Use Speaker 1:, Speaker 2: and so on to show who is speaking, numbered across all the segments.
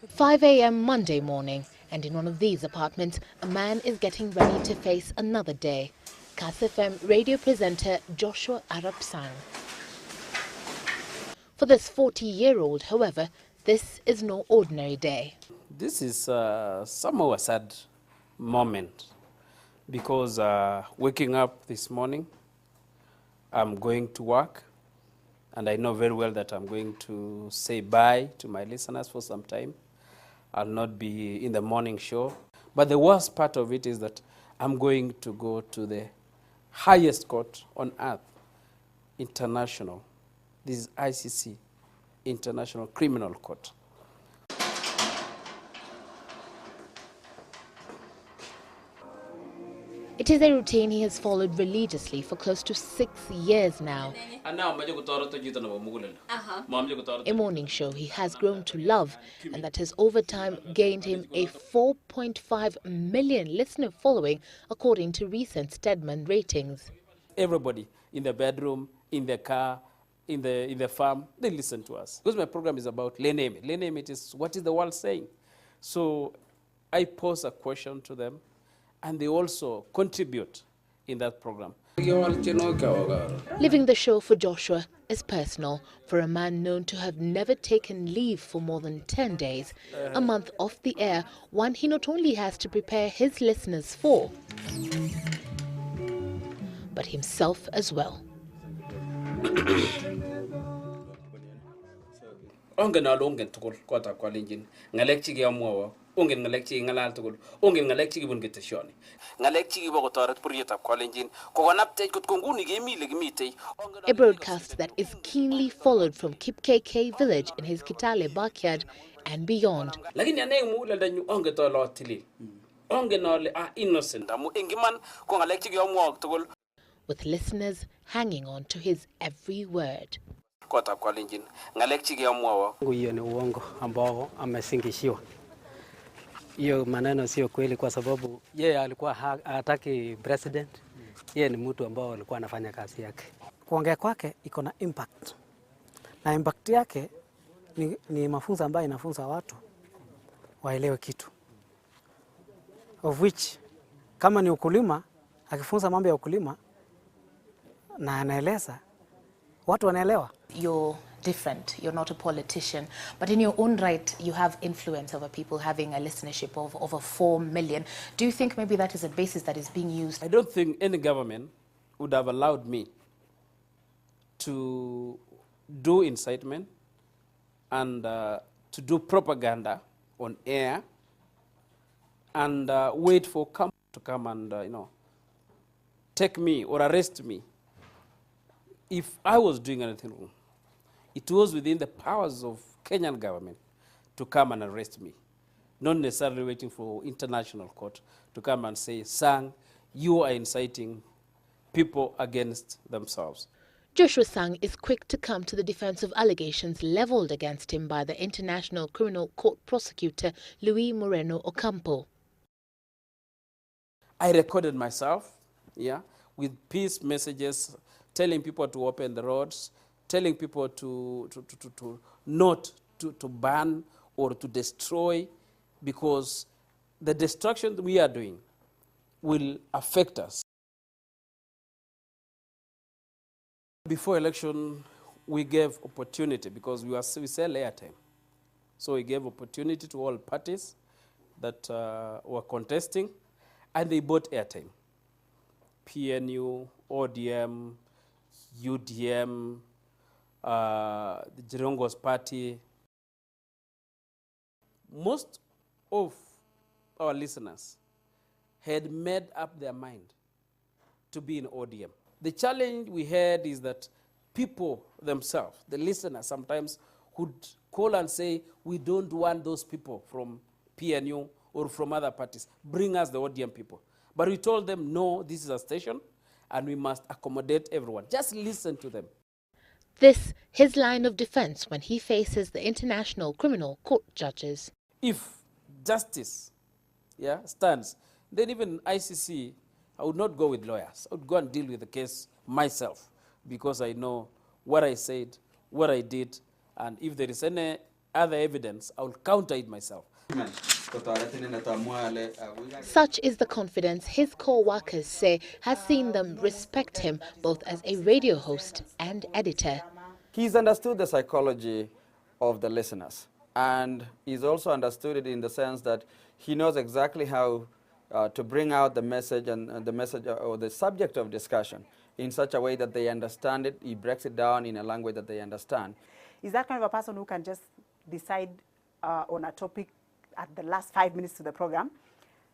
Speaker 1: 5 a.m. Monday morning, and in one of these apartments, a man is getting ready to face another day. Kass FM radio presenter Joshua Arap Sang. For this 40-year-old, however, this is no ordinary day.
Speaker 2: This is somehow a sad moment because waking up this morning, I'm going to work, and I know very well that I'm going to say bye to my listeners for some time. I'll not be in the morning show. But the worst part of it is that I'm going to go to the highest court on earth, international. This is ICC, International Criminal Court.
Speaker 1: It is a routine he has followed religiously for close to 6 years now. A morning show he has grown to love, and that has over time gained him a 4.5 million listener following, according to recent Stedman ratings.
Speaker 2: Everybody in the bedroom, in the car, in the farm, they listen to us. Because my program is about Le Name It. Le Name It is what is the world saying? So I pose a question to them, and they also contribute in that program.
Speaker 1: Living the show for Joshua is personal, for a man known to have never taken leave for more than 10 days. A month off the air, one he not only has to prepare his listeners for, but himself as well. A broadcast that is keenly followed from Kipkk village in his Kitale backyard and beyond. With listeners hanging on to his every word.
Speaker 3: Hiyo maneno sio kweli kwa sababu yeye alikuwa hataki president. Yeye ni mtu ambao alikuwa anafanya kazi yake. Kuongea kwake iko na impact. Na impact yake ni mafunzo ambayo inafunza watu waelewe kitu. Of which kama ni ukulima, akifunza mambo ya ukulima na anaeleza, watu wanaelewa.
Speaker 1: You're different. You're not a politician, but in your own right, you have influence over people having a listenership of over 4 million. Do you think maybe that is a basis that is being used?
Speaker 2: I don't think any government would have allowed me to do incitement and to do propaganda on air and wait for company to come and take me or arrest me. If I was doing anything wrong, it was within the powers of Kenyan government to come and arrest me, not necessarily waiting for international court to come and say, Sang, you are inciting people against themselves.
Speaker 1: Joshua Sang is quick to come to the defense of allegations leveled against him by the International Criminal Court prosecutor Luis Moreno Ocampo.
Speaker 2: I recorded myself, with peace messages, telling people to open the roads, telling people to not to ban or to destroy, because the destruction that we are doing will affect us. Before election, we gave opportunity because we sell airtime. So we gave opportunity to all parties that were contesting, and they bought airtime. PNU, ODM, UDM, the Jirongo's party. Most of our listeners had made up their mind to be in ODM. The challenge we had is that people themselves, the listeners, sometimes would call and say, we don't want those people from PNU or from other parties. Bring us the ODM people. But we told them, no, this is a station, and we must accommodate everyone. Just listen to them.
Speaker 1: This, his line of defense when he faces the International Criminal Court judges.
Speaker 2: If justice stands, then even ICC, I would not go with lawyers. I would go and deal with the case myself, because I know what I said, what I did, and if there is any other evidence, I will counter it myself.
Speaker 1: Such is the confidence his co-workers say has seen them respect him both as a radio host and editor.
Speaker 4: He's understood the psychology of the listeners, and he's also understood it in the sense that he knows exactly how to bring out the message and the message or the subject of discussion in such a way that they understand it. He breaks it down in a language that they understand.
Speaker 5: Is that kind of a person who can just decide on a topic at the last 5 minutes to the program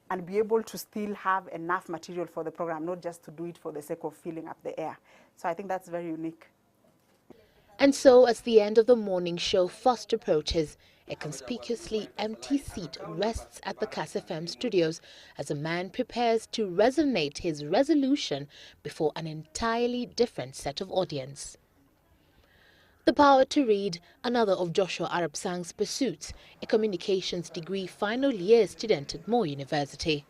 Speaker 5: and be able to still have enough material for the program, not just to do it for the sake of filling up the air. So I think that's very unique.
Speaker 1: And so, as the end of the morning show fast approaches, a conspicuously empty seat rests at the Kass FM studios as a man prepares to resonate his resolution before an entirely different set of audience. The power to read, another of Joshua Arab Sang's pursuits, a communications degree final year student at Moore University.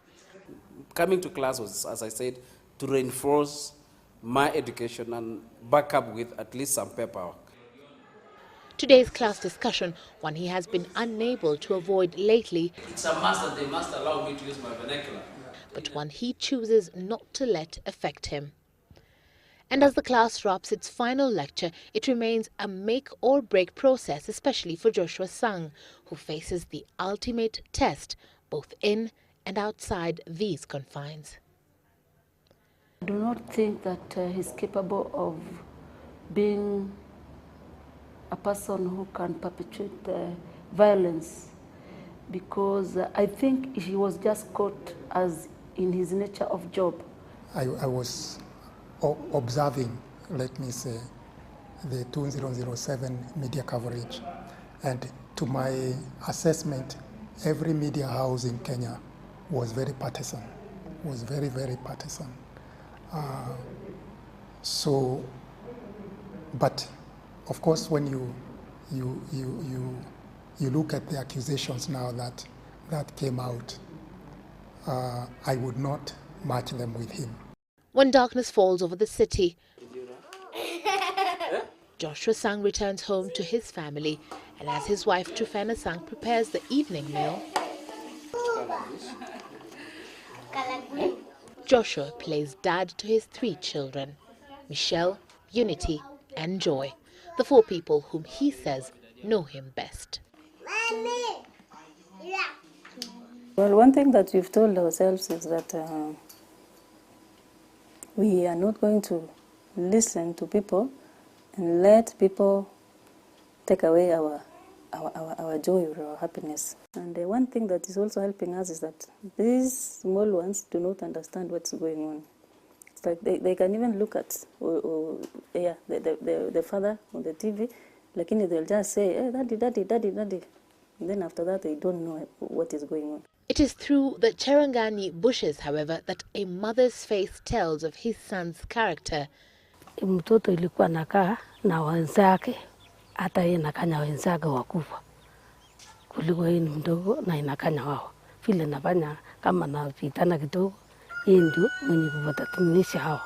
Speaker 2: Coming to class was, as I said, to reinforce my education and back up with at least some paperwork.
Speaker 1: Today's class discussion, one he has been unable to avoid lately,
Speaker 2: It's a must that they must allow me to use my vernacular.
Speaker 1: but one he chooses not to let affect him. And as the class wraps its final lecture, it remains a make-or-break process, especially for Joshua Sang, who faces the ultimate test both in and outside these confines.
Speaker 6: I do not think that he's capable of being a person who can perpetuate the violence, because I think he was just caught as in his nature of job.
Speaker 7: I was observing, let me say, the 2007 media coverage, and to my assessment, every media house in Kenya was very partisan, was very, very partisan. But of course, when you look at the accusations now that came out, I would not match them with him.
Speaker 1: When darkness falls over the city, Joshua Sang returns home to his family, and as his wife Trufena Sang prepares the evening meal, Joshua plays dad to his 3 children, Michelle, Unity and Joy, the 4 people whom he says know him best.
Speaker 6: Well, one thing that we've told ourselves is that we are not going to listen to people and let people take away our joy or our happiness. And one thing that is also helping us is that these small ones do not understand what's going on. It's like they can even look at the father on the TV, like they'll just say, hey, daddy, daddy, daddy, daddy. And then after that, they don't know what is going on.
Speaker 1: It is through the Cherangani bushes, however, that a mother's face tells of his son's character.
Speaker 6: Mtoto ilikuwa nakaa na wenzake, hata yeye nakanya wenzake wakufa. Kuliko yeye ni mdogo na inakanya wao. Vile nafanya kama napitana kidogo, yeye ndio mwenye kuwatatanisha hao.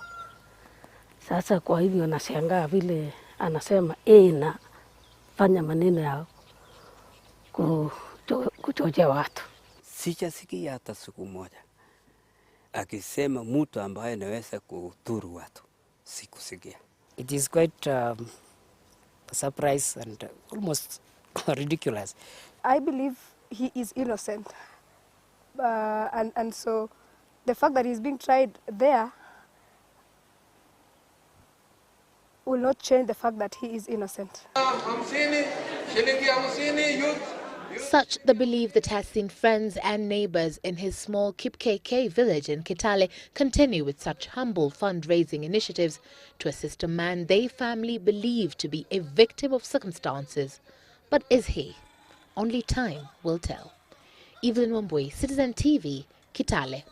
Speaker 6: Sasa kwa hivyo nashangaa vile anasema yeye nafanya maneno ya kuchochea watu.
Speaker 8: Sijasikia hata siku moja akisema mtu ambaye anaweza kudhuru watu. Sikusikia.
Speaker 3: It is quite a surprise and almost ridiculous.
Speaker 9: I believe he is innocent, and so the fact that he's being tried there will not change the fact that he is innocent.
Speaker 1: Such the belief that has seen friends and neighbours in his small Kipkeke village in Kitale continue with such humble fundraising initiatives to assist a man they family believe to be a victim of circumstances. But is he? Only time will tell. Evelyn Wambui, Citizen TV, Kitale.